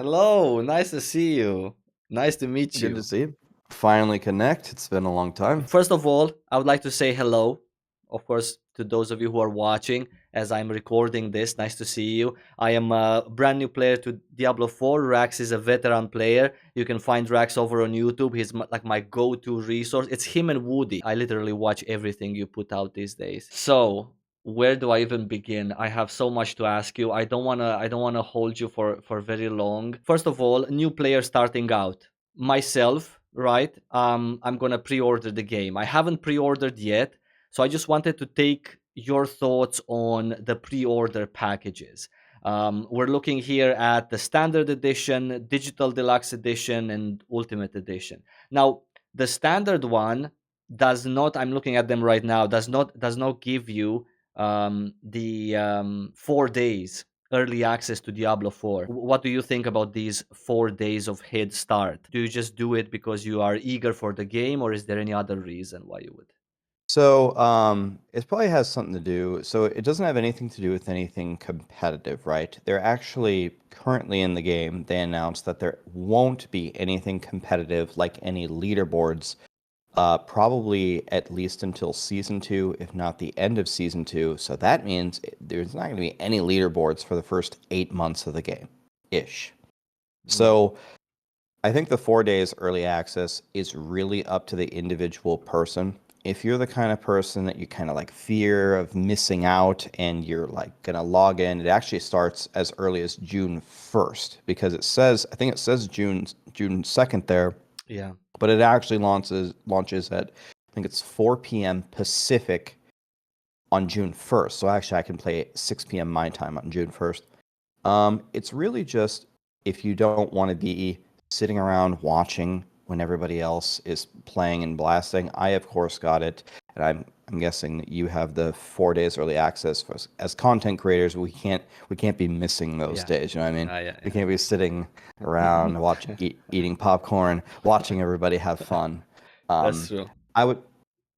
Hello, nice to see you. Nice to meet Good to you. see you. Finally connect. It's been a long time. First of all, I would like to say hello, of course, to those of you who are watching as I'm recording this. Nice to see you. I am a brand new player to Diablo 4. Raxx is a veteran player. You can find Raxx over on YouTube. He's like my go-to resource. It's him and Woody. I literally watch everything you put out these days. So, where do I even begin? I have so much to ask you. I don't wanna hold you for very long. First of all, new player starting out. Myself, right? I'm gonna pre-order the game. I haven't pre-ordered yet, so I just wanted to take your thoughts on the pre-order packages. We're looking here at the standard edition, digital deluxe edition, and ultimate edition. Now, the standard one does not. I'm looking at them right now. Does not give you the 4 days early access to Diablo 4. What do you think about these 4 days of head start? Do you just do it because you are eager for the game, or is there any other reason why you would? It probably has something to do. So it doesn't have anything to do with anything competitive, right? They're actually currently in the game. They announced that there won't be anything competitive like any leaderboards, probably at least until season two, if not the end of season two. So that means there's not going to be any leaderboards for the first 8 months of the game, ish. Mm. So I think the 4 days early access is really up to the individual person. If you're the kind of person that you kind of like fear of missing out and you're like gonna log in, it actually starts as early as June 1st because I think it says June 2nd there, Yeah. but it actually launches at I think it's 4 p.m. Pacific on June 1st. So actually I can play at 6 p.m. my time on June 1st. It's really just if you don't want to be sitting around watching when everybody else is playing and blasting. I of course got it, and I'm guessing that you have the 4 days early access. For us. As content creators, we can't be missing those Yeah. days. You know what I mean? Yeah. We can't be sitting around eating popcorn, watching everybody have fun. That's Um, true. I would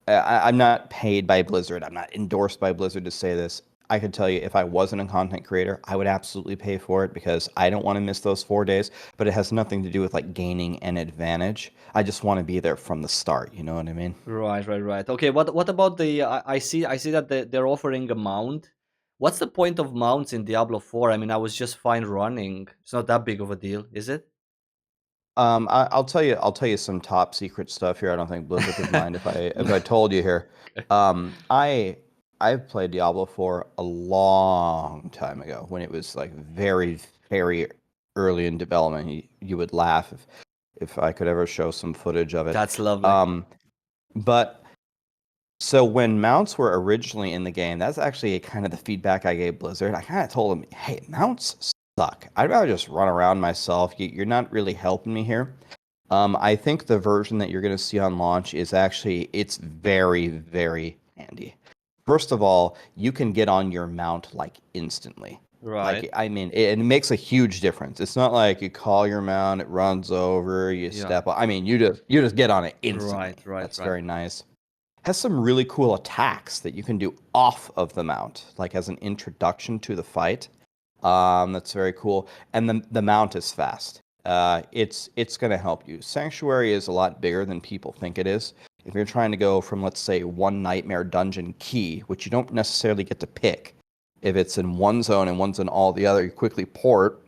I'm not paid by Blizzard. I'm not endorsed by Blizzard to say this. I could tell you if I wasn't a content creator, I would absolutely pay for it because I don't want to miss those 4 days, but it has nothing to do with like gaining an advantage. I just want to be there from the start. You know what I mean? Right. Okay. What about the? I see that they're offering a mount. What's the point of mounts in Diablo 4? I mean, I was just fine running. It's not that big of a deal, is it? I'll tell you some top secret stuff here. I don't think Blizzard would mind if I told you here. I've played Diablo for a long time ago when it was like very, very early in development. You would laugh if I could ever show some footage of it. That's lovely. Um, but so when mounts were originally in the game, that's actually kind of the feedback I gave Blizzard. I kind of told them, "Hey, mounts suck. I'd rather just run around myself. You're not really helping me here." I think the version that you're going to see on launch is actually it's very, very handy. First of all, you can get on your mount like instantly. Right. Like I mean, it makes a huge difference. It's not like you call your mount, it runs over, you Yeah. step. I mean, you just get on it instantly. Right. Right. That's Right. very nice. Has some really cool attacks that you can do off of the mount, like as an introduction to the fight. That's very cool. And the mount is fast. It's going to help you. Sanctuary is a lot bigger than people think it is. If you're trying to go from, let's say, one nightmare dungeon key, which you don't necessarily get to pick, if it's in one zone and one's in all the other, you quickly port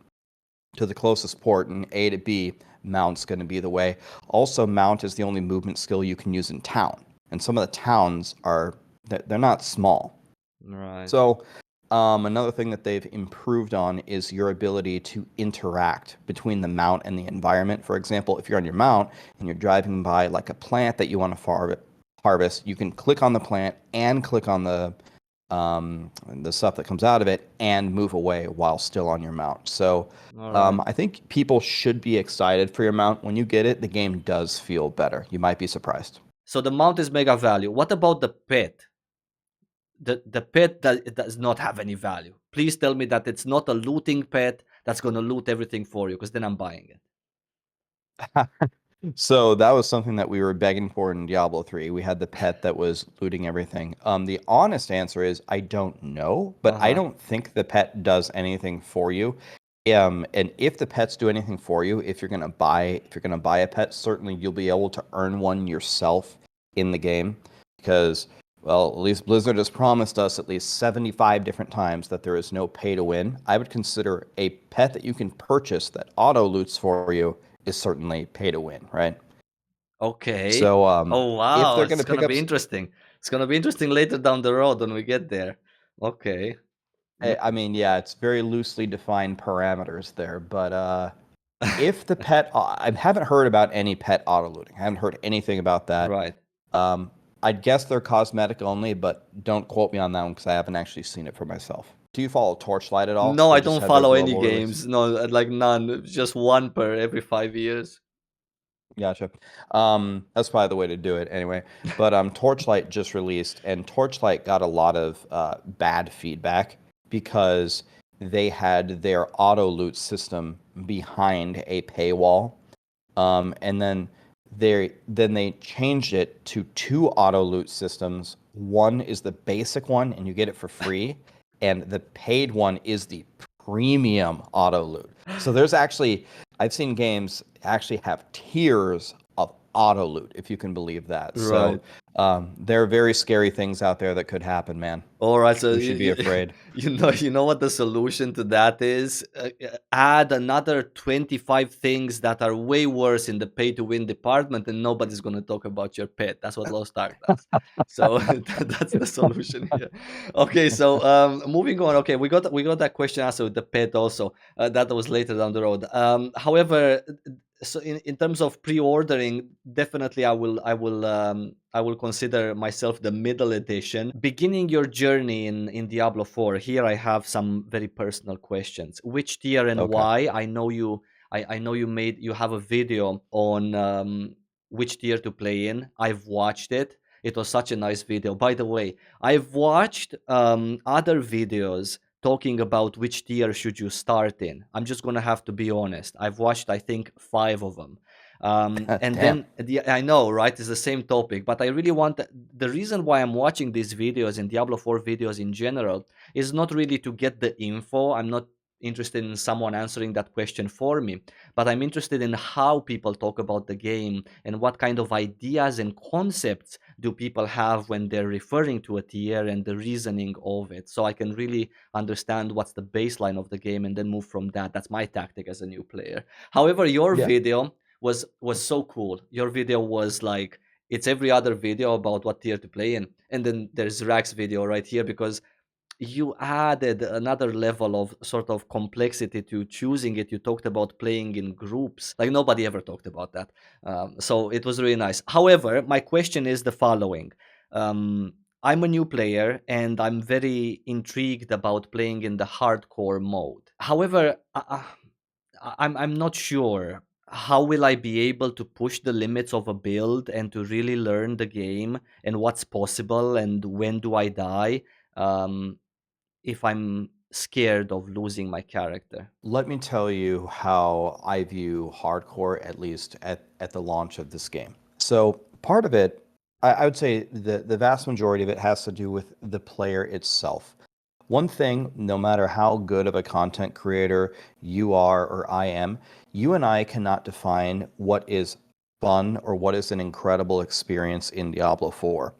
to the closest port, and A to B, mount's going to be the way. Also, mount is the only movement skill you can use in town, and some of the towns they're not small. Right. So, another thing that they've improved on is your ability to interact between the mount and the environment. For example, if you're on your mount and you're driving by like a plant that you want to harvest, you can click on the plant and click on the stuff that comes out of it and move away while still on your mount. So, All right. I think people should be excited for your mount. When you get it, the game does feel better. You might be surprised. So the mount is mega value. What about the pet? The pet that it does not have any value. Please tell me that it's not a looting pet that's gonna loot everything for you, because then I'm buying it. So that was something that we were begging for in Diablo 3. We had the pet that was looting everything. The honest answer is I don't know, but I Uh-huh. don't think the pet does anything for you. And if the pets do anything for you, if you're gonna buy a pet, certainly you'll be able to earn one yourself in the game, because well, at least Blizzard has promised us at least 75 different times that there is no pay to win. I would consider a pet that you can purchase that auto loots for you is certainly pay to win, right? Okay. So Oh if wow, they're gonna it's pick gonna up, be interesting. It's gonna be interesting later down the road when we get there. Okay. Mm. I mean, yeah, it's very loosely defined parameters there, but if the pet, I haven't heard about any pet auto looting. I haven't heard anything about that. Right. Um, I'd guess they're cosmetic only, but don't quote me on that one because I haven't actually seen it for myself. Do you follow Torchlight at all? No, They I just don't had their follow any global release. games. No, like none. Just one per every 5 years. Gotcha. That's probably the way to do it anyway. But Torchlight just released, and Torchlight got a lot of bad feedback because they had their auto loot system behind a paywall. And then they changed it to two auto loot systems. One is the basic one, and you get it for free, and the paid one is the premium auto loot. So there's actually, I've seen games actually have tiers of auto loot, if you can believe that. Right. So there are very scary things out there that could happen, man. All right, so We should be afraid. you know what the solution to that is? Add another 25 things that are way worse in the pay to win department, and nobody's going to talk about your pet. That's what Lost Ark does. So that's the solution here. Okay, so moving on. Okay, we got that question answered with the pet also. That was later down the road. However, so in terms of pre-ordering, definitely I will consider myself the middle edition. Beginning your journey in Diablo 4, here I have some very personal questions. Which tier and Okay. why? I know you have a video on which tier to play in. I've watched it. It was such a nice video. By the way, I've watched other videos talking about which tier should you start in. I'm just gonna have to be honest. I've watched, I think, 5 of them. And Damn. then I know, right? It's the same topic, but I really want the reason why I'm watching these videos and Diablo 4 videos in general is not really to get the info. I'm not interested in someone answering that question for me, but I'm interested in how people talk about the game and what kind of ideas and concepts do people have when they're referring to a tier and the reasoning of it, so I can really understand what's the baseline of the game and then move from that. That's my tactic as a new player. However, your Yeah. video was so cool. Your video was like, it's every other video about what tier to play in, and then there's Raxx video right here because you added another level of sort of complexity to choosing it. You talked about playing in groups, like nobody ever talked about that. So it was really nice. However, my question is the following. um, I'm a new player and I'm very intrigued about playing in the hardcore mode. However, I'm not sure how will I be able to push the limits of a build and to really learn the game and what's possible and when do I die, um, if I'm scared of losing my character. Let me tell you how I view hardcore, at least at the launch of this game. So part of it, I would say the vast majority of it has to do with the player itself. One thing, no matter how good of a content creator you are or I am, you and I cannot define what is fun or what is an incredible experience in Diablo 4.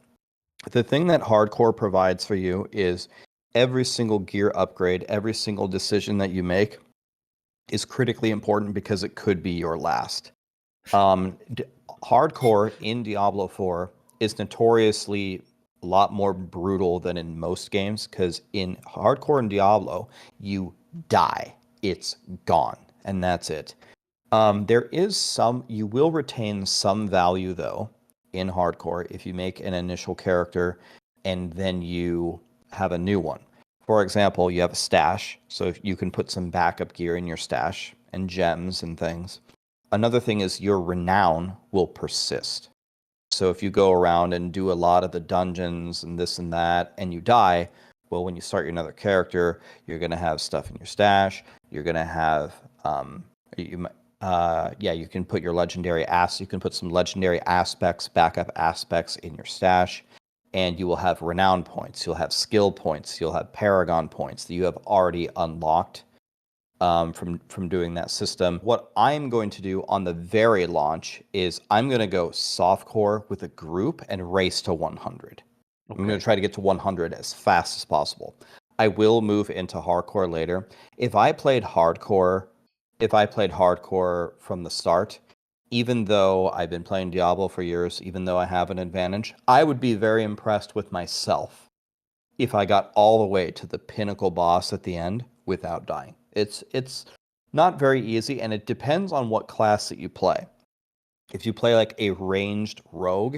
The thing that hardcore provides for you is every single gear upgrade, every single decision that you make is critically important because it could be your last. Hardcore in Diablo 4 is notoriously a lot more brutal than in most games because in hardcore in Diablo, you die. It's gone, and that's it. You will retain some value though in hardcore if you make an initial character and then you have a new one. For example, you have a stash, so if you can put some backup gear in your stash and gems and things. Another thing is your renown will persist. So if you go around and do a lot of the dungeons and this and that and you die, well, when you start your another character, you're going to have stuff in your stash. You're going to have you you can put you can put some legendary aspects, backup aspects in your stash, and you will have renown points, you'll have skill points, you'll have paragon points that you have already unlocked from doing that system. What I'm going to do on the very launch is I'm going to go softcore with a group and race to 100. I'm going Okay. to try to get to 100 as fast as possible. I will move into hardcore later. If I played hardcore, if I played hardcore from the start, even though I've been playing Diablo for years, even though I have an advantage, I would be very impressed with myself if I got all the way to the pinnacle boss at the end without dying. It's not very easy, and it depends on what class that you play. If you play like a ranged rogue,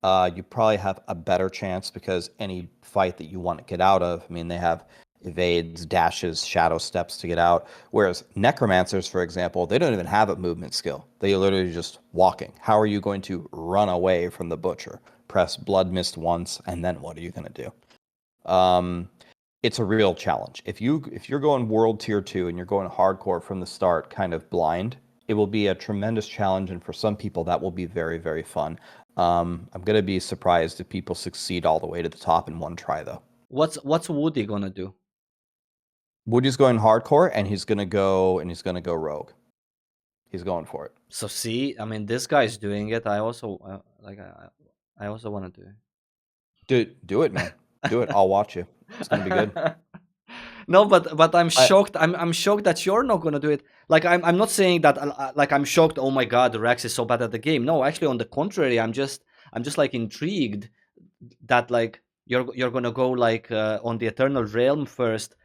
you probably have a better chance because any fight that you want to get out of, I mean, they have evades, dashes, shadow steps to get out. Whereas necromancers, for example, they don't even have a movement skill. They are literally just walking. How are you going to run away from the butcher? Press blood mist once, and then what are you going to do? Um, it's a real challenge. If you're going world tier 2 and you're going hardcore from the start, kind of blind, it will be a tremendous challenge, and for some people that will be very, very fun. I'm gonna be surprised if people succeed all the way to the top in one try, though. What's Woody gonna do? Woody's going hardcore, and he's gonna go rogue. He's going for it. So see, I mean, this guy's doing it. I also I also want to do Do it, man. Do it. I'll watch you. It's gonna be good. it. No, but I'm I shocked. I'm shocked that you're not gonna do it. Like I'm not saying that. Like I'm shocked. Oh my God, Raxx is so bad at the game. No, actually, on the contrary, I'm just like intrigued that like you're gonna go like on the Eternal Realm first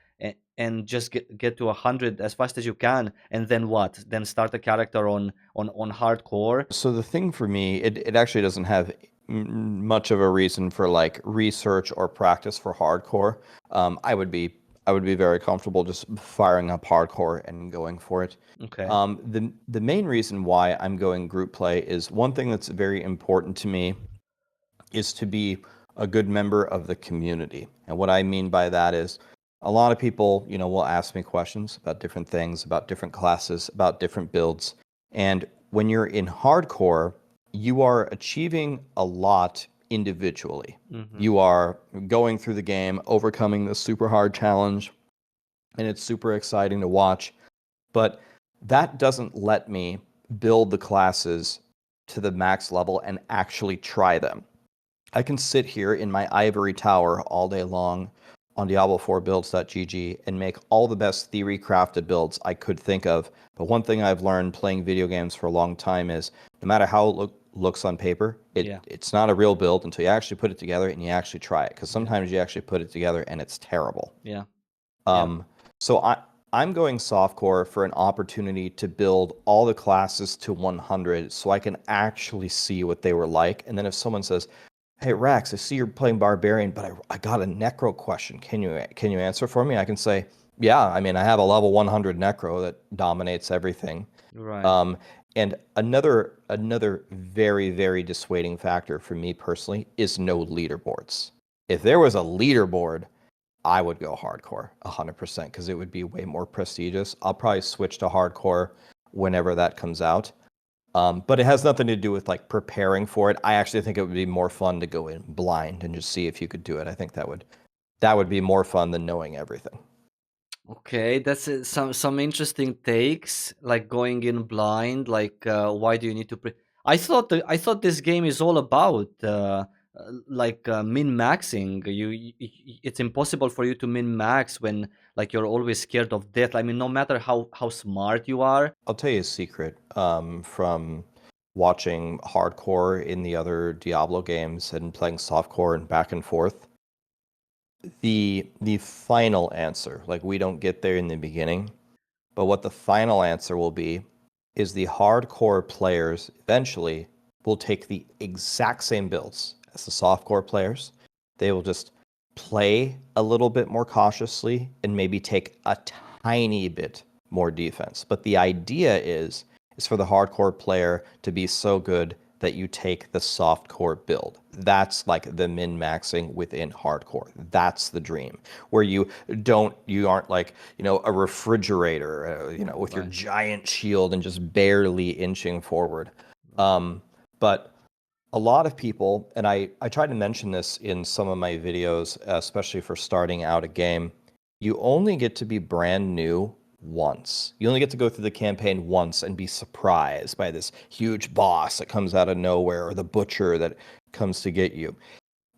and just get to 100 as fast as you can, and then what? Then start a character on hardcore. So the thing for me, it actually doesn't have much of a reason for like research or practice for hardcore. I would be very comfortable just firing up hardcore and going for it. Okay. The main reason why I'm going group play is one thing that's very important to me is to be a good member of the community. And what I mean by that is a lot of people, will ask me questions about different things, about different classes, about different builds. And when you're in hardcore, you are achieving a lot individually. Mm-hmm. You are going through the game, overcoming the super hard challenge, and it's super exciting to watch. But that doesn't let me build the classes to the max level and actually try them. I can sit here in my ivory tower all day long on Diablo4builds.gg and make all the best theory crafted builds I could think of. But one thing I've learned playing video games for a long time is no matter how it looks on paper, Yeah. it's not a real build until you actually put it together and you actually try it. Because Yeah. sometimes you actually put it together and it's terrible. Yeah. Yeah. Um, so I'm going softcore for an opportunity to build all the classes to 100 so I can actually see what they were like. And then if someone says, "Hey Raxx, I see you're playing Barbarian, but I got a Necro question. Can you answer for me?" I can say, "Yeah, I mean I have a level 100 Necro that dominates everything." Right. Um, and another very, very dissuading factor for me personally is no leaderboards. If there was a leaderboard, I would go hardcore 100% because it would be way more prestigious. I'll probably switch to hardcore whenever that comes out. But it has nothing to do with like preparing for it. I actually think it would be more fun to go in blind and just see if you could do it. I think that would be more fun than knowing everything. Okay, that's some interesting takes, like going in blind. Like, why do you need to? I thought this game is all about like min maxing. It's impossible for you to min max when like you're always scared of death. I mean, no matter how smart you are. I'll tell you a secret from watching hardcore in the other Diablo games and playing softcore and back and forth. The final answer, like we don't get there in the beginning, but what the final answer will be is the hardcore players eventually will take the exact same builds as the softcore players. They will just play a little bit more cautiously and maybe take a tiny bit more defense. But the idea is for the hardcore player to be so good that you take the softcore build. That's like the min-maxing within hardcore. That's the dream. Where you aren't like, a refrigerator, with your Right. giant shield and just barely inching forward. But a lot of people, and I try to mention this in some of my videos, especially for starting out a game, you only get to be brand new once. You only get to go through the campaign once and be surprised by this huge boss that comes out of nowhere or the butcher that comes to get you.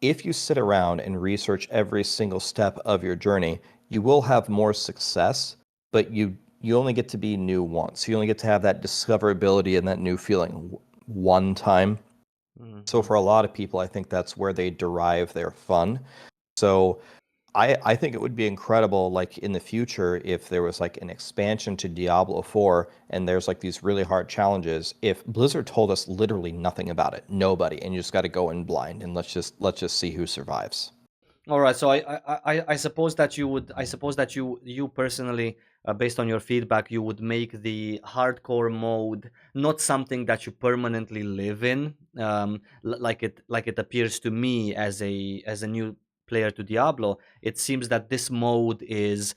If you sit around and research every single step of your journey, you will have more success, but you only get to be new once. You only get to have that discoverability and that new feeling one time. So Hmm. for a lot of people, I think that's where they derive their fun. So I think it would be incredible, like in the future, if there was like an expansion to Diablo 4 and there's like these really hard challenges. If Blizzard told us literally nothing about it, nobody, and you just got to go in blind and let's just see who survives. All right, so I suppose that you would, I suppose that you personally, based on your feedback, you would make the hardcore mode not something that you permanently live in, like it appears to me as a new player to Diablo. It seems that this mode is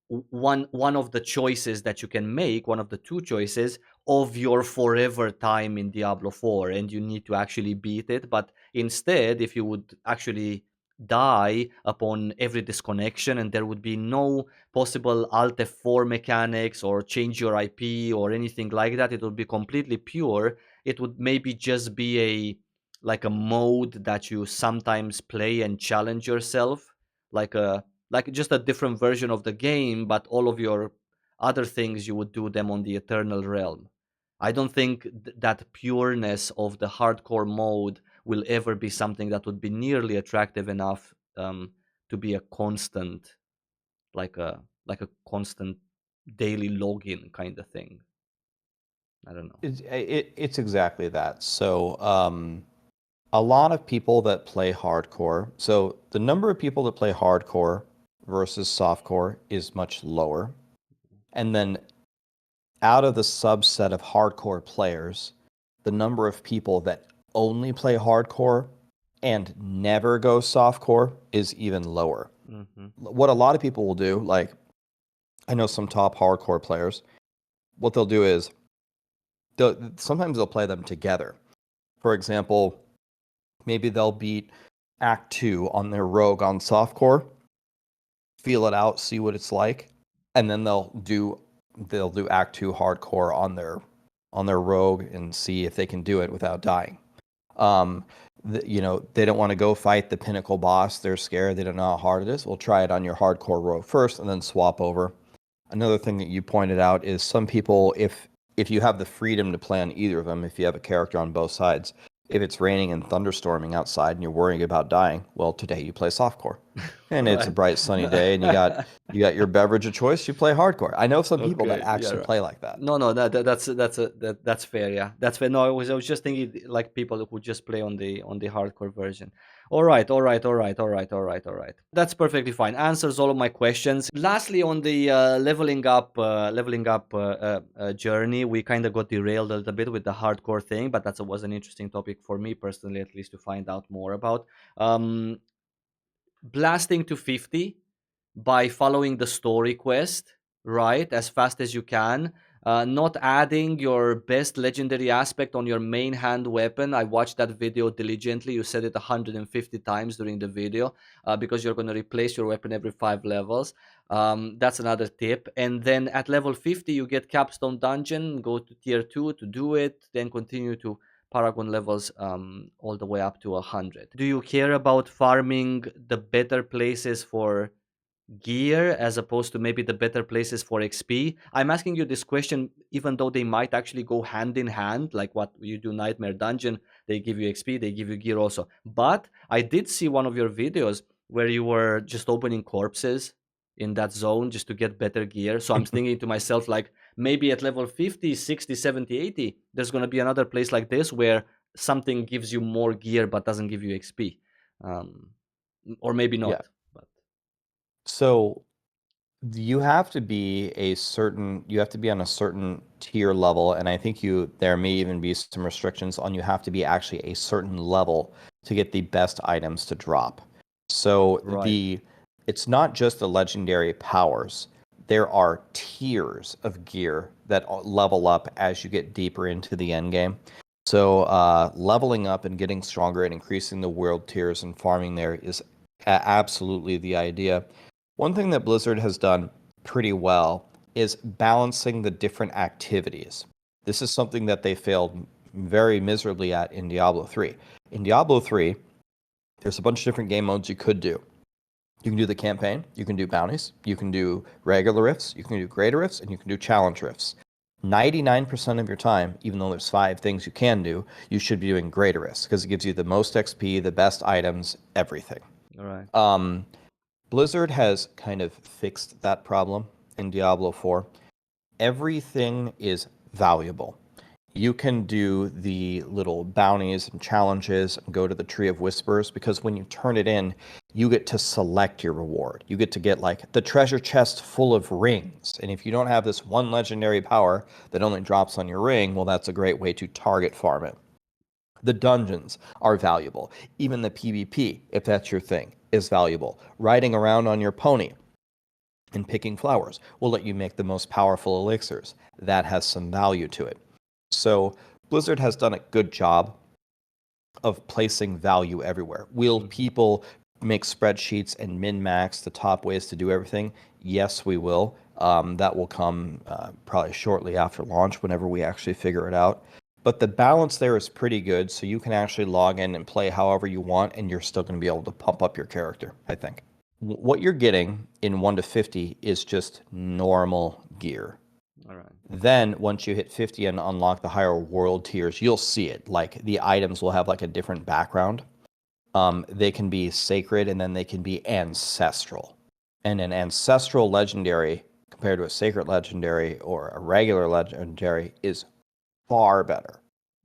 one of the choices that you can make, one of the two choices of your forever time in Diablo 4, and you need to actually beat it. But instead, if you would actually die upon every disconnection, and there would be no possible alt F4 mechanics or change your IP or anything like that, it would be completely pure. It would maybe just be a mode that you sometimes play and challenge yourself, like a like just a different version of the game, but all of your other things you would do them on the Eternal Realm. I don't think that pureness of the hardcore mode will ever be something that would be nearly attractive enough, to be a constant, like a constant daily login kind of thing. I don't know. It's exactly that. So a lot of people that play hardcore, so the number of people that play hardcore versus softcore is much lower. And then out of the subset of hardcore players, the number of people that only play hardcore and never go softcore is even lower. Hmm. What a lot of people will do, like I know some top hardcore players, what they'll do is sometimes they'll play them together. For example, maybe they'll beat Act 2 on their rogue on softcore, feel it out, see what it's like, and then they'll do Act 2 hardcore on their rogue and see if they can do it without dying. Um, they don't want to go fight the pinnacle boss. They're scared. They don't know how hard it is. We'll try it on your hardcore rogue first, and then swap over. Another thing that you pointed out is some people, if you have the freedom to play on either of them, if you have a character on both sides, if it's raining and thunderstorming outside and you're worrying about dying, well, today you play softcore. And it's a Right. bright sunny day and you got your beverage of choice, you play hardcore. I know some people that Okay, yeah, actually right. play like that. No, no, that's fair. Yeah, that's fair. No, I was just thinking like people who just play on the hardcore version. All right, all right, all right, all right, all right, all right. That's perfectly fine. Answers all of my questions. Lastly, on the leveling up journey, we kind of got derailed a little bit with the hardcore thing, but that was an interesting topic for me personally, at least to find out more about. Um, Blasting to 50 by following the story quest, right, as fast as you can. Not adding your best legendary aspect on your main hand weapon. I watched that video diligently. You said it 150 times during the video, because you're going to replace your weapon every 5 levels. That's another tip. And then at level 50, you get Capstone Dungeon, go to tier 2 to do it, then continue to Paragon levels, all the way up to 100. Do you care about farming the better places for gear as opposed to maybe the better places for XP? I'm asking you this question even though they might actually go hand in hand, like what you do Nightmare Dungeon, they give you XP, they give you gear also. But I did see one of your videos where you were just opening corpses in that zone just to get better gear. So I'm thinking to myself, like, maybe at level 50, 60, 70, 80, there's going to be another place like this where something gives you more gear but doesn't give you XP. Um, or maybe Yeah. not. But So you have to be on a certain tier level, and I think there may even be some restrictions on you have to be actually a certain level to get the best items to drop. So right. it's not just the legendary powers. There are tiers of gear that level up as you get deeper into the end game. So leveling up and getting stronger and increasing the world tiers and farming there is absolutely the idea. One thing that Blizzard has done pretty well is balancing the different activities. This is something that they failed very miserably at in Diablo 3. In Diablo 3, there's a bunch of different game modes you could do. You can do the campaign, you can do bounties, you can do regular rifts, you can do greater rifts, and you can do challenge rifts. 99% of your time, even though there's 5 things you can do, you should be doing greater rifts because it gives you the most XP, the best items, everything. All right. Blizzard has kind of fixed that problem in Diablo 4. Everything is valuable. You can do the little bounties and challenges and go to the Tree of Whispers because when you turn it in, you get to select your reward. You get to get like the treasure chest full of rings. And if you don't have this one legendary power that only drops on your ring, well, that's a great way to target farm it. The dungeons are valuable. Even the PvP, if that's your thing, is valuable. Riding around on your pony and picking flowers will let you make the most powerful elixirs. That has some value to it. So Blizzard has done a good job of placing value everywhere. Will people make spreadsheets and min-max the top ways to do everything? Yes, we will. That will come probably shortly after launch whenever we actually figure it out. But the balance there is pretty good, so you can actually log in and play however you want, and you're still going to be able to pump up your character, I think. What you're getting in 1 to 50 is just normal gear. All right. Then once you hit 50 and unlock the higher world tiers, you'll see it. Like the items will have like a different background. They can be sacred and then they can be ancestral. And an ancestral legendary compared to a sacred legendary or a regular legendary is far better.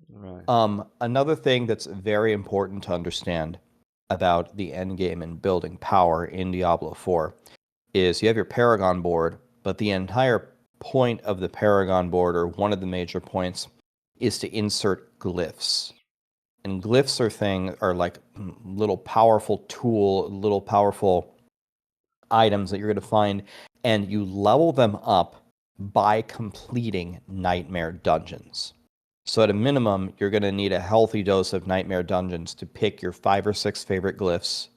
Right. Another thing that's very important to understand about the end game and building power in Diablo 4 is you have your Paragon board, but the entire point of the Paragon board, or one of the major points, is to insert glyphs. And glyphs are like little powerful little powerful items that you're going to find, and you level them up by completing nightmare dungeons. So at a minimum, you're going to need a healthy dose of nightmare dungeons to pick your 5 or 6 favorite glyphs,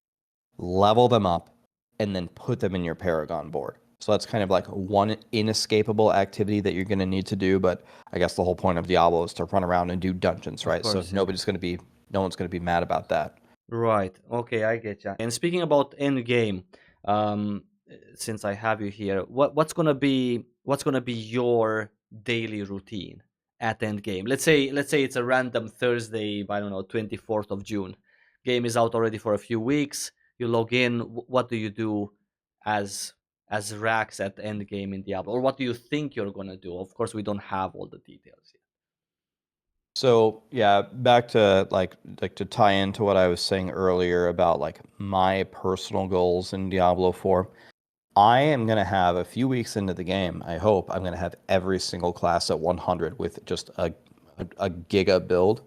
level them up, and then put them in your Paragon board. So that's kind of like one inescapable activity that you're going to need to do. But I guess the whole point of Diablo is to run around and do dungeons, right? So Course, yeah. no one's going to be mad about that. Right. Okay, I get you. And speaking about Endgame, um, since I have you here, what's gonna be your daily routine at Endgame? Let's say it's a random Thursday, I don't know, 24th of June. Game is out already for a few weeks. You log in. What do you do as as Raxx at Endgame in Diablo, or what do you think you're gonna do? Of course, we don't have all the details yet. So yeah, back to like to tie into what I was saying earlier about like my personal goals in Diablo 4. I am going to have a few weeks into the game. I hope I'm going to have every single class at 100 with just a giga build.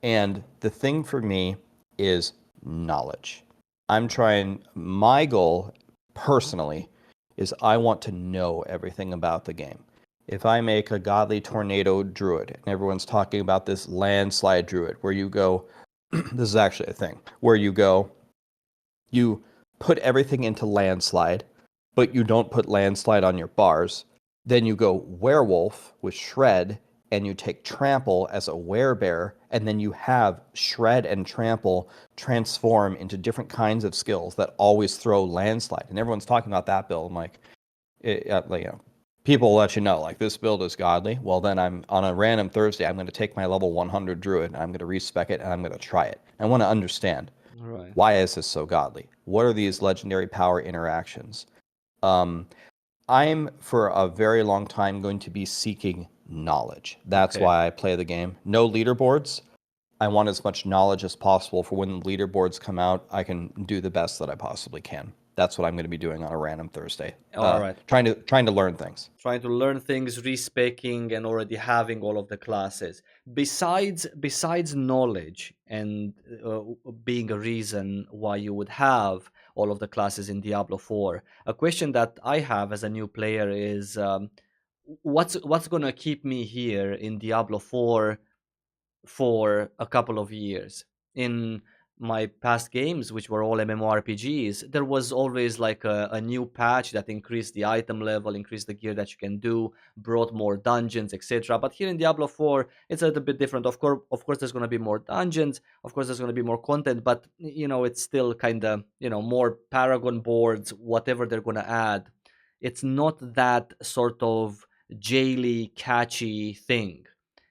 And the thing for me is knowledge. My goal personally is I want to know everything about the game. If I make a godly tornado druid, and everyone's talking about this landslide druid, where you go, this is actually a thing, where you put everything into landslide, but you don't put landslide on your bars. Then you go werewolf with shred, and you take trample as a werebear, and then you have shred and trample transform into different kinds of skills that always throw landslide. And everyone's talking about that build. I'm like, people will let you know, like, this build is godly. Well, then I'm on a random Thursday, I'm going to take my level 100 druid, and I'm going to respec it, and I'm going to try it. I want to understand, Right. why is this so godly? What are these legendary power interactions? I'm for a very long time going to be seeking knowledge. That's Okay. why I play the game. No leaderboards. I want as much knowledge as possible for when the leaderboards come out, I can do the best that I possibly can. That's what I'm going to be doing on a random Thursday. All right. Trying to learn things. Trying to learn things, respecing, and already having all of the classes. Besides knowledge and being a reason why you would have all of the classes in Diablo 4, a question that I have as a new player is, what's gonna keep me here in Diablo 4 for a couple of years? In my past games, which were all MMORPGs, there was always like a new patch that increased the item level, increased the gear that you can do, brought more dungeons, etc. But here in Diablo 4, it's a little bit different. Of course, there's going to be more dungeons. Of course, there's going to be more content, but it's still kind of more Paragon boards, whatever they're going to add. It's not that sort of jaily, catchy thing.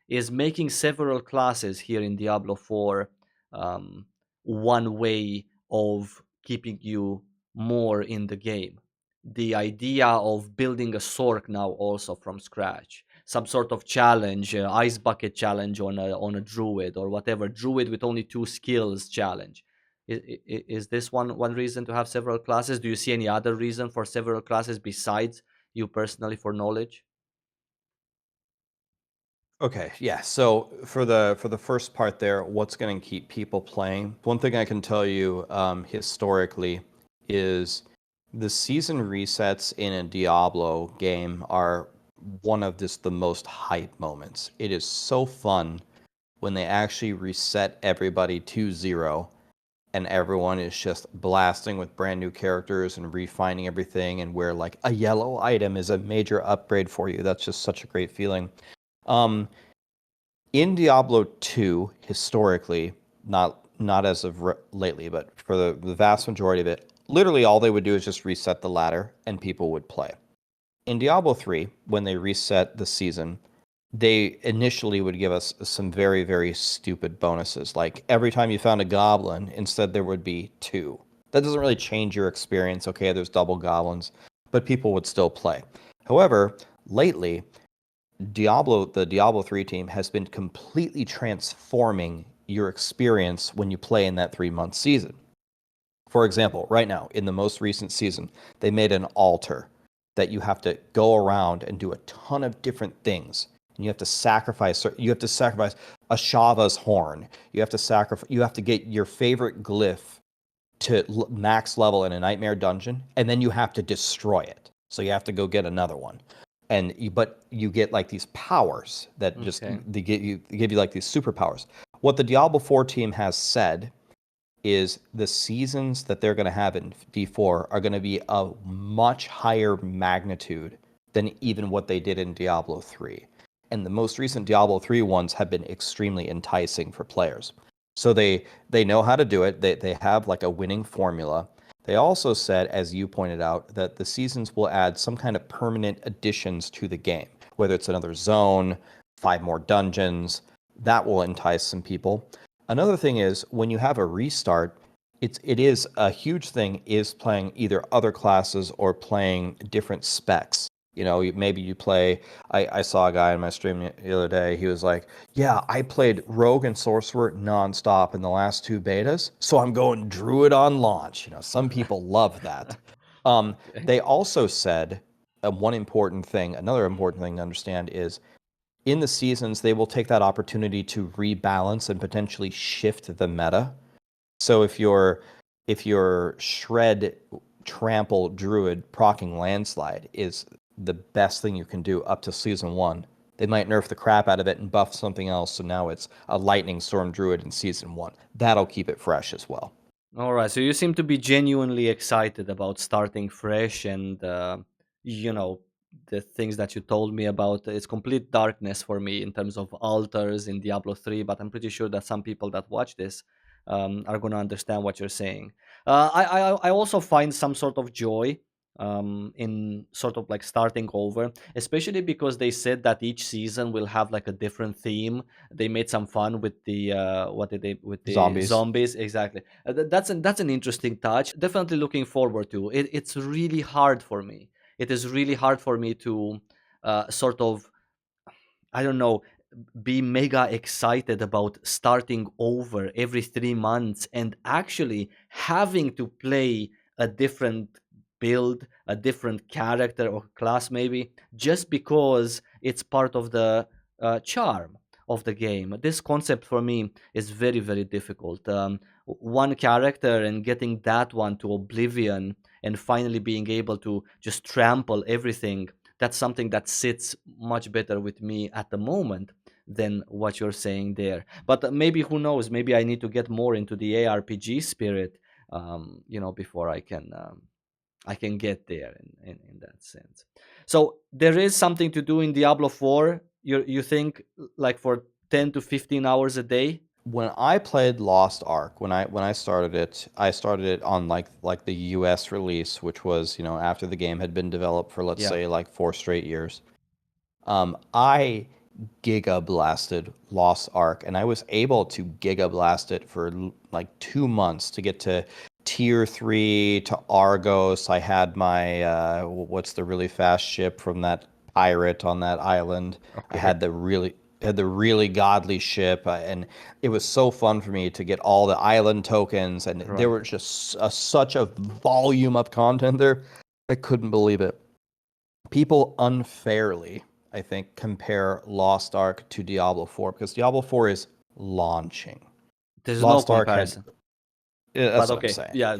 Is making several classes here in Diablo 4 um, one way of keeping you more in the game. The idea of building a Sork now also from scratch, some sort of challenge, ice bucket challenge on a druid or whatever, druid with only 2 skills challenge. Is this one reason to have several classes? Do you see any other reason for several classes besides you personally for knowledge? Okay, yeah. So for the first part there, what's going to keep people playing? One thing I can tell you historically is the season resets in a Diablo game are one of just the most hype moments. It is so fun when they actually reset everybody to 0 and everyone is just blasting with brand new characters and refining everything, and where like a yellow item is a major upgrade for you. That's just such a great feeling. Um, in Diablo 2, historically, not as of lately, but for the vast majority of it, literally all they would do is just reset the ladder and people would play. In Diablo 3, when they reset the season, they initially would give us some very, very stupid bonuses. Like every time you found a goblin, instead there would be 2. That doesn't really change your experience. Okay, there's double goblins, but people would still play. However, lately, the Diablo 3 team has been completely transforming your experience when you play in that 3-month season. For example, right now, in the most recent season, they made an altar that you have to go around and do a ton of different things. And you have to sacrifice a Shava's horn. You have to get your favorite glyph to max level in a nightmare dungeon, and then you have to destroy it. So you have to go get another one. But you get like these powers that just Okay. they give you like these superpowers. What the Diablo 4 team has said is the seasons that they're going to have in D4 are going to be a much higher magnitude than even what they did in Diablo 3. And the most recent Diablo 3 ones have been extremely enticing for players. So they know how to do it. They have like a winning formula. They also said, as you pointed out, that the seasons will add some kind of permanent additions to the game, whether it's another zone, 5 more dungeons. That will entice some people. Another thing is when you have a restart, it is a huge thing is playing either other classes or playing different specs. Maybe you play. I saw a guy in my stream the other day. He was like, "Yeah, I played Rogue and Sorcerer nonstop in the last 2 betas, so I'm going Druid on launch." Some people love that. Okay. They also said another important thing to understand is in the seasons, they will take that opportunity to rebalance and potentially shift the meta. So if your shred trample druid procking landslide is the best thing you can do up to season 1, they might nerf the crap out of it and buff something else. So now it's a lightning storm druid in season 1. That'll keep it fresh as well. All right, so you seem to be genuinely excited about starting fresh, and you know the things that you told me about. It's complete darkness for me in terms of altars in Diablo 3, but I'm pretty sure that some people that watch this are going to understand what you're saying. I also find some sort of joy in sort of like starting over, especially because they said that each season will have like a different theme. They made some fun with the what did they with the Zombies. zombies, exactly. That's an interesting touch. Definitely looking forward to it. It's really hard for me. It is really hard for me to sort of, I don't know, be mega excited about starting over every 3 months and actually having to play a different build, a different character or class, maybe just because it's part of the charm of the game. This concept for me is very, very difficult. One character and getting that one to oblivion and finally being able to just trample everything, that's something that sits much better with me at the moment. than what you're saying there. But maybe, who knows, maybe I need to get more into the ARPG spirit, before I can get there in that sense. So there is something to do in Diablo 4. You think, like, for 10 to 15 hours a day? When I played Lost Ark, when I started it on like the US release, which was, after the game had been developed for, let's Yeah. say, like 4 straight years. I giga blasted Lost Ark, and I was able to giga blast it for like 2 months to get to tier 3 to Argos. I had my what's the really fast ship from that pirate on that island. I Okay. had the really godly ship, and it was so fun for me to get all the island tokens, and there Right. was just such a volume of content there. I couldn't believe it. People unfairly, I think, compare Lost Ark to Diablo 4 because Diablo 4 is launching. There's no Lost Ark had, comparison. yeah, that's But what I'm okay, saying. yeah,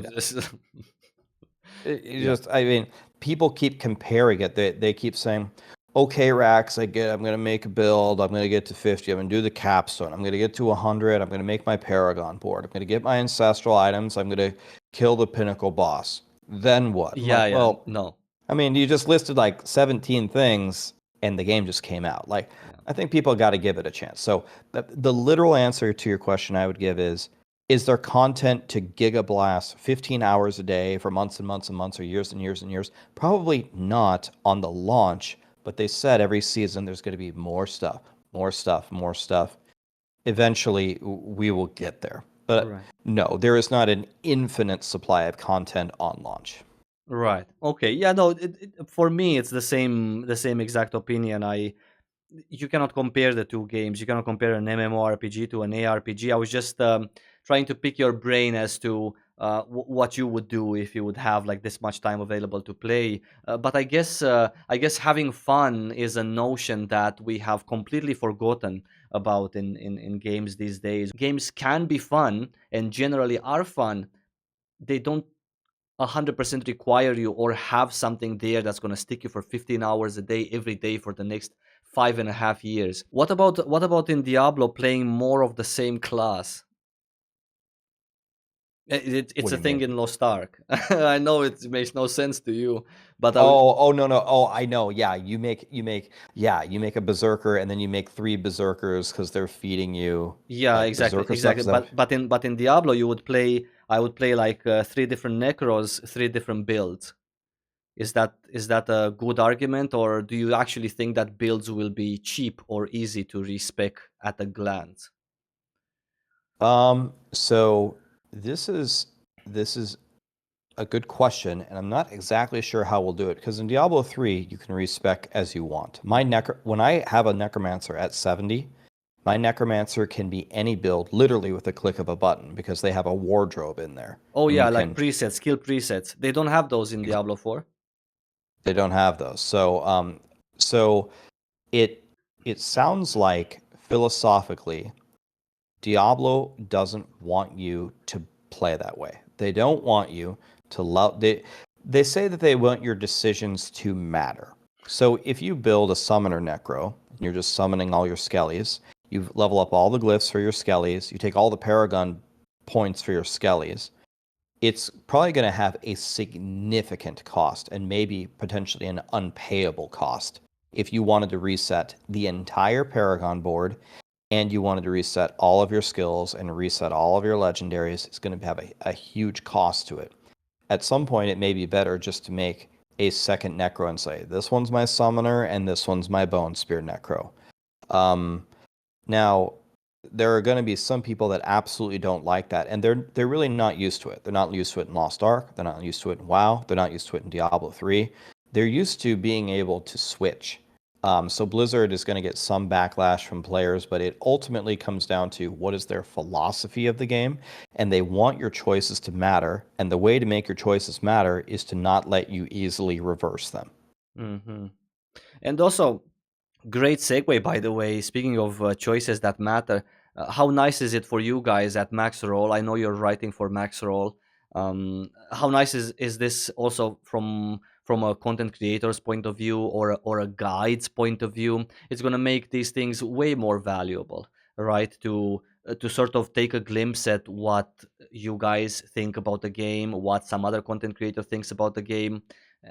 It yeah, just, I mean, people keep comparing it. They keep saying, okay, Rax, I'm going to make a build. I'm going to get to 50. I'm going to do the capstone. I'm going to get to 100. I'm going to make my Paragon board. I'm going to get my ancestral items. I'm going to kill the pinnacle boss. Then what? I'm yeah, like, yeah. well, No, I mean, you just listed like 17 things and the game just came out. Like, yeah, I think people got to give it a chance. So, the literal answer to your question I would give is there content to gigablast 15 hours a day for months and months and months or years and years and years? Probably not on the launch, but they said every season there's going to be more stuff, more stuff, more stuff. Eventually, we will get there. But right. no, there is not an infinite supply of content on launch. Right. Okay. Yeah. No. For me, it's the same exact opinion. You cannot compare the two games. You cannot compare an MMORPG to an ARPG. I was just trying to pick your brain as to what you would do if you would have like this much time available to play. But I guess having fun is a notion that we have completely forgotten about in games these days. Games can be fun and generally are fun. They don't 100% require you or have something there that's going to stick you for 15 hours a day every day for the next 5.5 years. What about in Diablo playing more of the same class? It's What do a you thing mean? in Lost Ark. I know it makes no sense to you, but Oh, no, no. Oh, I know. Yeah, you make a berserker, and then you make three berserkers because they're feeding you yeah, like exactly, berserker stuff. exactly. Is that But in Diablo, I would play like three different Necros, three different builds. Is that a good argument, or do you actually think that builds will be cheap or easy to respec at a glance? so this is a good question, and I'm not exactly sure how we'll do it because in Diablo 3 you can respec as you want. When I have a necromancer at 70, my necromancer can be any build literally with a click of a button because they have a wardrobe in there, Oh and you yeah, like can presets, skill presets. They don't have those in Diablo 4. they don't have those. So it it sounds like philosophically Diablo doesn't want you to play that way. They don't want you to love they say that they want your decisions to matter. So if you build a summoner necro and you're just summoning all your skellies, you level up all the glyphs for your skellies, you take all the paragon points for your skellies, it's probably going to have a significant cost and maybe potentially an unpayable cost if you wanted to reset the entire Paragon board and you wanted to reset all of your skills and reset all of your legendaries. It's going to have a huge cost to it. At some point, it may be better just to make a second Necro and say, this one's my Summoner and this one's my Bone Spear Necro. Um, Now, there are going to be some people that absolutely don't like that, and they're really not used to it. They're not used to it in Lost Ark. They're not used to it in WoW. They're not used to it in Diablo 3. They're used to being able to switch. So Blizzard is going to get some backlash from players, but it ultimately comes down to what is their philosophy of the game, and they want your choices to matter. And the way to make your choices matter is to not let you easily reverse them. Hmm. And also, great segue, by the way. Speaking of choices that matter, how nice is it for you guys at Max Roll? I know you're writing for Max Roll. How nice is this also from a content creator's point of view or a guide's point of view. It's going to make these things way more valuable, right? To sort of take a glimpse at what you guys think about the game, what some other content creator thinks about the game,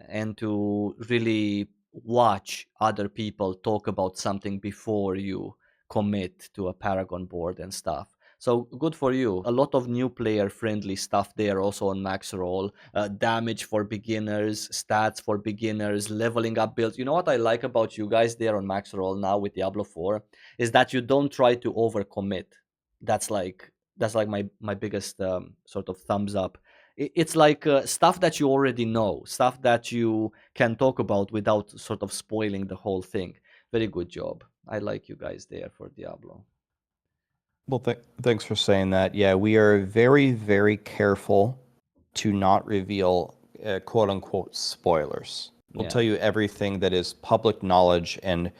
and to really watch other people talk about something before you commit to a Paragon board and stuff. So good for you. A lot of new player friendly stuff there also on Max Roll. Damage for beginners, stats for beginners, leveling up builds. You know what I like about you guys there on Max Roll now with Diablo 4 is that you don't try to overcommit. That's like my biggest sort of thumbs up. It's like stuff that you already know, stuff that you can talk about without sort of spoiling the whole thing. Very good job. I like you guys there for Diablo. Well, thanks for saying that. Yeah, we are very, very careful to not reveal quote unquote spoilers. We'll Yeah. tell you everything that is public knowledge and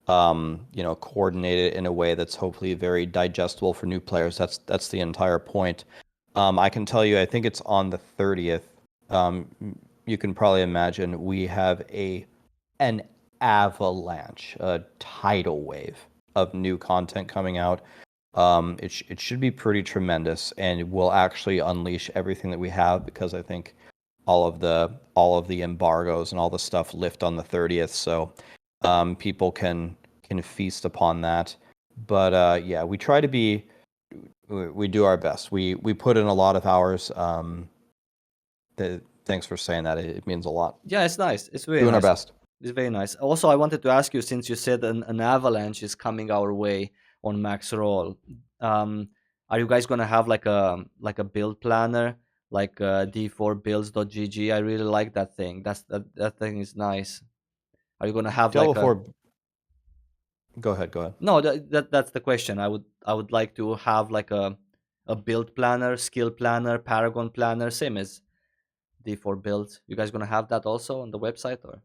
coordinated in a way that's hopefully very digestible for new players. That's the entire point. I can tell you, I think it's on the 30th. You can probably imagine we have an avalanche, a tidal wave of new content coming out. It should be pretty tremendous, and we'll actually unleash everything that we have because I think all of the embargoes and all the stuff lift on the 30th, so people can feast upon that. But yeah, we try to we do our best. We put in a lot of hours. Thanks for saying that. It means a lot. Yeah, it's nice. It's very Doing our nice. best. It's very nice. Also, I wanted to ask you, since you said an avalanche is coming our way on Max Roll, are you guys gonna have like a build planner, like d4builds.gg? I really like that thing. That thing is nice. Are you gonna have Diablo like a 4. Go ahead. Go ahead. no? That's the question. I would like to have like a build planner, skill planner, Paragon planner, same as d4 builds. You guys gonna have that also on the website or?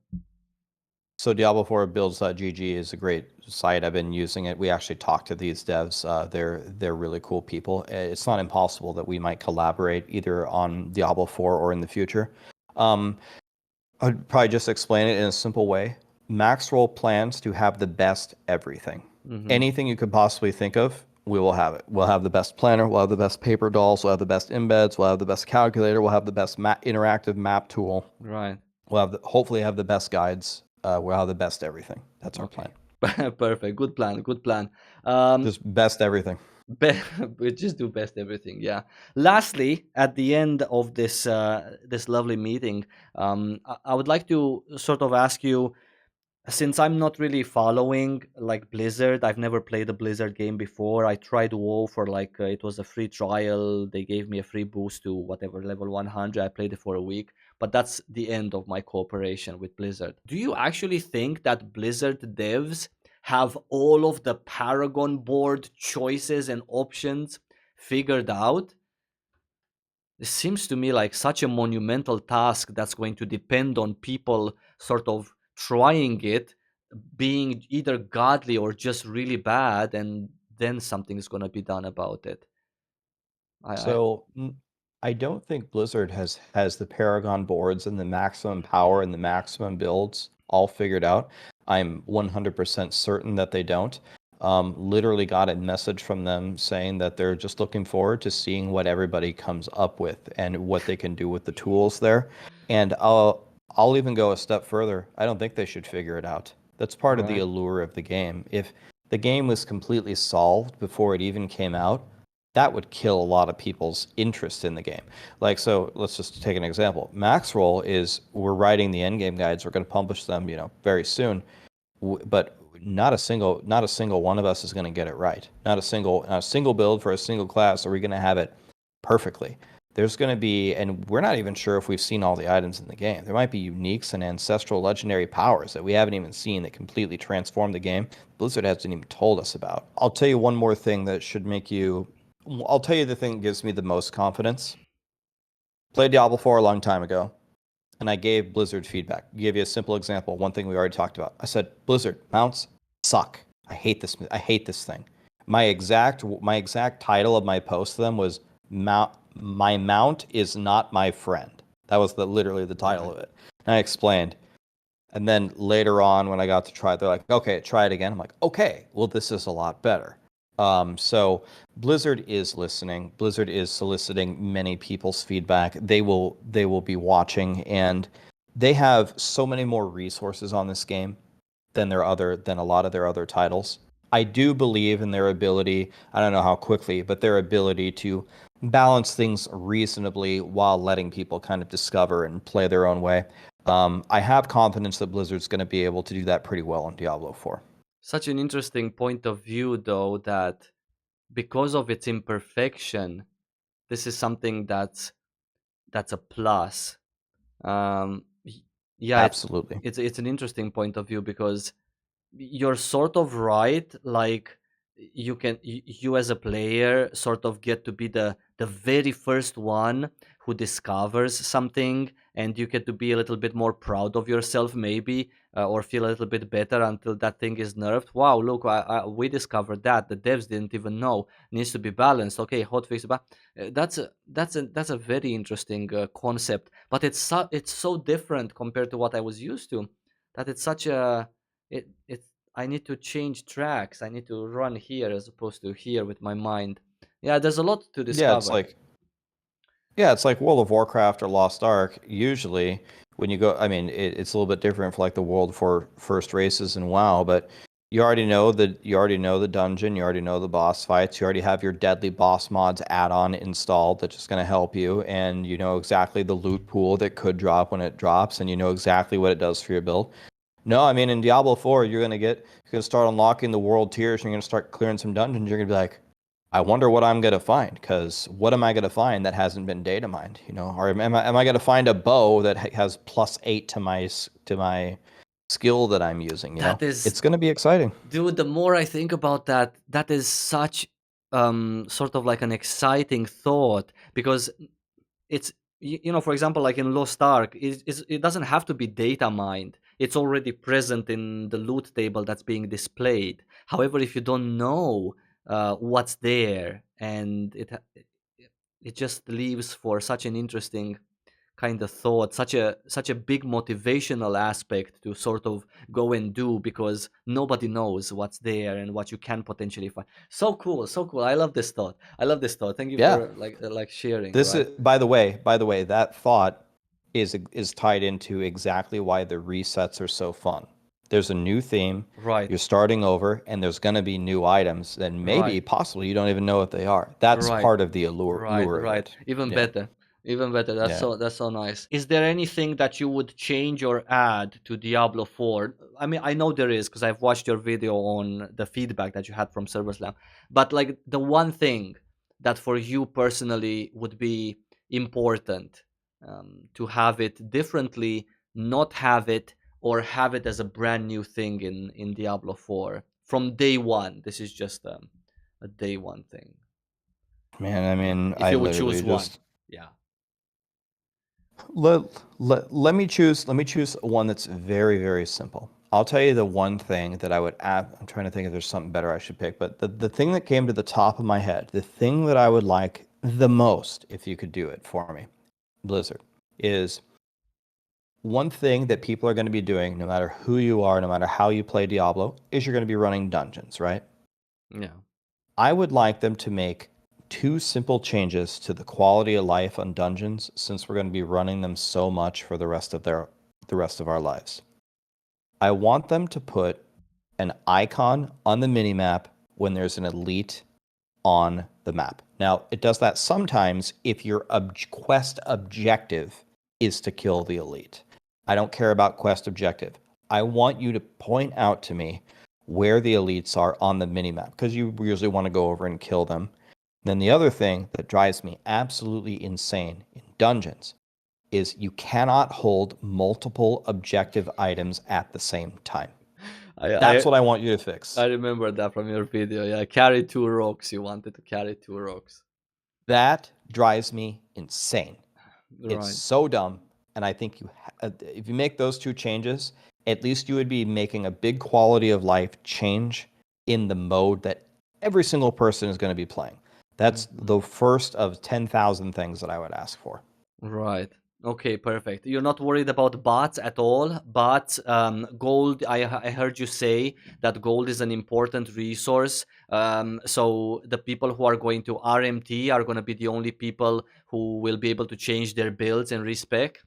So Diablo 4 builds.gg is a great site. I've been using it. We actually talked to these devs. They're really cool people. It's not impossible that we might collaborate either on Diablo 4 or in the future. I'd probably just explain it in a simple way. Maxroll plans to have the best everything. Mm-hmm. Anything you could possibly think of, we will have it. We'll have the best planner. We'll have the best paper dolls. We'll have the best embeds. We'll have the best calculator. We'll have the best interactive map tool. Right. We'll have hopefully have the best guides. We'll have the best everything. That's our Okay. plan. Perfect. Good plan. Good plan. Um, Just best everything. we just do best everything. Yeah. Lastly, at the end of this lovely meeting, I would like to sort of ask you, since I'm not really following like Blizzard, I've never played a Blizzard game before. I tried WoW for like it was a free trial. They gave me a free boost to whatever level 100. I played it for a week, but that's the end of my cooperation with Blizzard. Do you actually think that Blizzard devs have all of the Paragon board choices and options figured out? It seems to me like such a monumental task that's going to depend on people sort of trying it, being either godly or just really bad, and then something is going to be done about it. I So I don't think Blizzard has the Paragon boards and the maximum power and the maximum builds all figured out. I'm 100% certain that they don't. Literally got a message from them saying that they're just looking forward to seeing what everybody comes up with and what they can do with the tools there. And I'll even go a step further. I don't think they should figure it out. That's part of the right. allure of the game. If the game was completely solved before it even came out, that would kill a lot of people's interest in the game. Like, so let's just take an example. Maxroll is, we're writing the endgame guides. We're going to publish them, very soon. But not a single one of us is going to get it right. Not a single build for a single class are we going to have it perfectly. There's going to be, and we're not even sure if we've seen all the items in the game. There might be uniques and ancestral legendary powers that we haven't even seen that completely transform the game. Blizzard hasn't even told us about. I'll tell you one more thing that should make you. I'll tell you the thing that gives me the most confidence. Played Diablo 4 a long time ago, and I gave Blizzard feedback. Give you a simple example. One thing we already talked about. I said, Blizzard mounts suck. I hate this. I hate this thing. My exact title of my post to them was my mount is not my friend. That was literally the title of it. And I explained. And then later on, when I got to try it, they're like, okay, try it again. I'm like, okay, well, this is a lot better. So Blizzard is listening. Blizzard is soliciting many people's feedback. They will be watching, and they have so many more resources on this game than a lot of their other titles. I do believe in their ability, I don't know how quickly, but their ability to balance things reasonably while letting people kind of discover and play their own way. I have confidence that Blizzard's going to be able to do that pretty well in Diablo 4. Such an interesting point of view, though, that because of its imperfection, this is something that's a plus. Y- yeah, Absolutely. it's an interesting point of view because you're sort of right. Like you as a player sort of get to be the very first one who discovers something, and you get to be a little bit more proud of yourself, maybe, or feel a little bit better until that thing is nerfed. Wow, look, we discovered that the devs didn't even know. Needs to be balanced. Okay, hotfix, but that's a very interesting concept. But it's so different compared to what I was used to, that it's such a it I need to change tracks. I need to run here as opposed to here with my mind. Yeah, there's a lot to Yeah, it's discover. like Yeah, it's like World of Warcraft or Lost Ark. Usually, when you go, I mean, it's a little bit different for like the World for First Races and WoW, but you already know the dungeon, you already know the boss fights, you already have your Deadly Boss Mods add-on installed that's just going to help you, and you know exactly the loot pool that could drop when it drops, and you know exactly what it does for your build. No, I mean in Diablo 4, you're gonna start unlocking the world tiers, and you're gonna start clearing some dungeons. You're gonna be like, I wonder what I'm gonna find, because what am I gonna find that hasn't been data mined? You know, or am I gonna find a bow that has +8 to my skill that I'm using? You know, That is, it's gonna be exciting. dude, the more I think about that, that is such sort of like an exciting thought, because it's for example, like in Lost Ark, it doesn't have to be data mined. It's already present in the loot table that's being displayed. However, if you don't know what's there, and it just leaves for such an interesting kind of thought, such a big motivational aspect to sort of go and do, because nobody knows what's there and what you can potentially find. So cool, so cool. I love this thought. I love this thought. Thank you Yeah, for like sharing, this right? is by the way, that thought is tied into exactly why the resets are so fun. There's a new theme, Right, you're starting over, and there's going to be new items that right. maybe possibly you don't even know what they are. That's Right. part of the allure, Right, allure of right. it. Even Yeah. better. Even better. Yeah. That's so nice. Is there anything that you would change or add to Diablo 4? I mean, I know there is because I've watched your video on the feedback that you had from ServerSlam. But like the one thing that for you personally would be important, to have it differently, not have it, or have it as a brand new thing in Diablo 4 from day one. This is just a day one thing. Man, I mean, If I you would choose literally one. just Yeah. let, let me choose one that's very, very simple. I'll tell you the one thing that I would add. I'm trying to think if there's something better I should pick, but the thing that came to the top of my head, the thing that I would like the most, if you could do it for me, Blizzard, is one thing that people are going to be doing, no matter who you are, no matter how you play Diablo, is you're going to be running dungeons, right? Yeah. I would like them to make two simple changes to the quality of life on dungeons, since we're going to be running them so much for the rest of our lives. I want them to put an icon on the minimap when there's an elite on the map. Now, it does that sometimes if your quest objective is to kill the elite. I don't care about quest objective. I want you to point out to me where the elites are on the minimap, because you usually want to go over and kill them. Then the other thing that drives me absolutely insane in dungeons is you cannot hold multiple objective items at the same time. I That's I what I want you to I fix. remember that from your video. Yeah, carry two rocks. You wanted to carry two rocks. That drives me insane. It's Right. so dumb, and I think if you make those two changes, at least you would be making a big quality of life change in the mode that every single person is going to be playing. That's Mhm. the first of 10,000 things that I would ask for. Right. Okay, perfect. You're not worried about bots at all, but gold, I heard you say that gold is an important resource. So the people who are going to RMT are going to be the only people who will be able to change their builds and respec.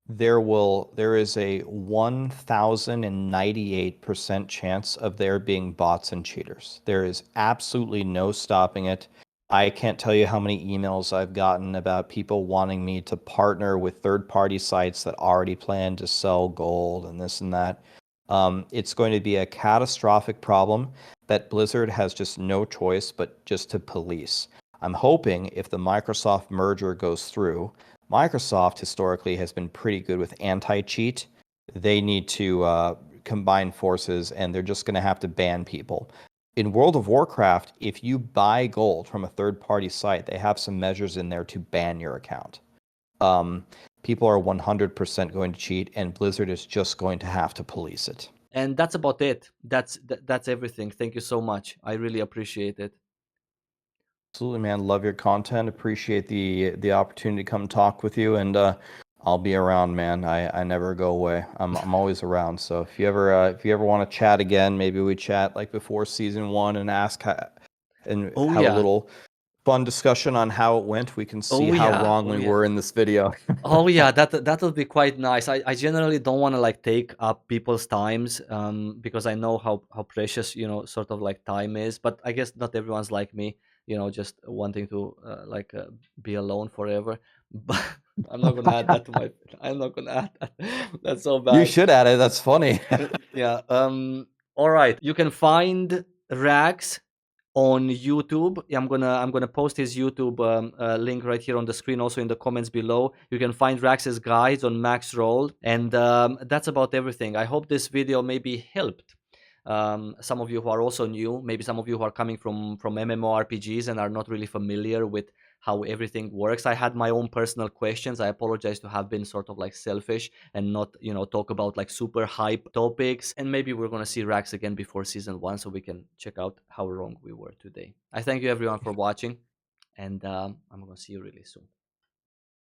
There is a 1098% chance of there being bots and cheaters. There is absolutely no stopping it. I can't tell you how many emails I've gotten about people wanting me to partner with third-party sites that already plan to sell gold and this and that. It's going to be a catastrophic problem that Blizzard has just no choice but just to police. I'm hoping if the Microsoft merger goes through, Microsoft historically has been pretty good with anti-cheat. They need to combine forces, and they're just going to have to ban people. In World of Warcraft, if you buy gold from a third-party site, they have some measures in there to ban your account. Um, People are 100% going to cheat, and Blizzard is just going to have to police it. And that's about it. That's everything. Thank you so much. I really appreciate it. Absolutely, man. Love your content. Appreciate the opportunity to come talk with you, and I'll be around, man. I never go away. I'm always around. So if you ever want to chat again, maybe we chat like before season one and and Oh have a yeah. little fun discussion on how it went. We can see Oh how yeah. wrong Oh we yeah. were in this video. Oh yeah, that would be quite nice. I generally don't want to like take up people's times because I know how precious, sort of like time is. But I guess not everyone's like me, just wanting to be alone forever. But I'm not gonna add that to my. I'm not gonna add that. That's so You bad. should add it. That's funny. Yeah. All right. You can find Raxx on YouTube. I'm gonna post his YouTube link right here on the screen, also in the comments below. You can find Rax's guides on Max Roll, and that's about everything. I hope this video maybe helped some of you who are also new, maybe some of you who are coming from MMORPGs and are not really familiar with how everything works. I had my own personal questions. I apologize to have been sort of like selfish and not, talk about like super hype topics. And maybe we're going to see Rax again before season 1 so we can check out how wrong we were today. I thank you everyone for watching, and I'm going to see you really soon.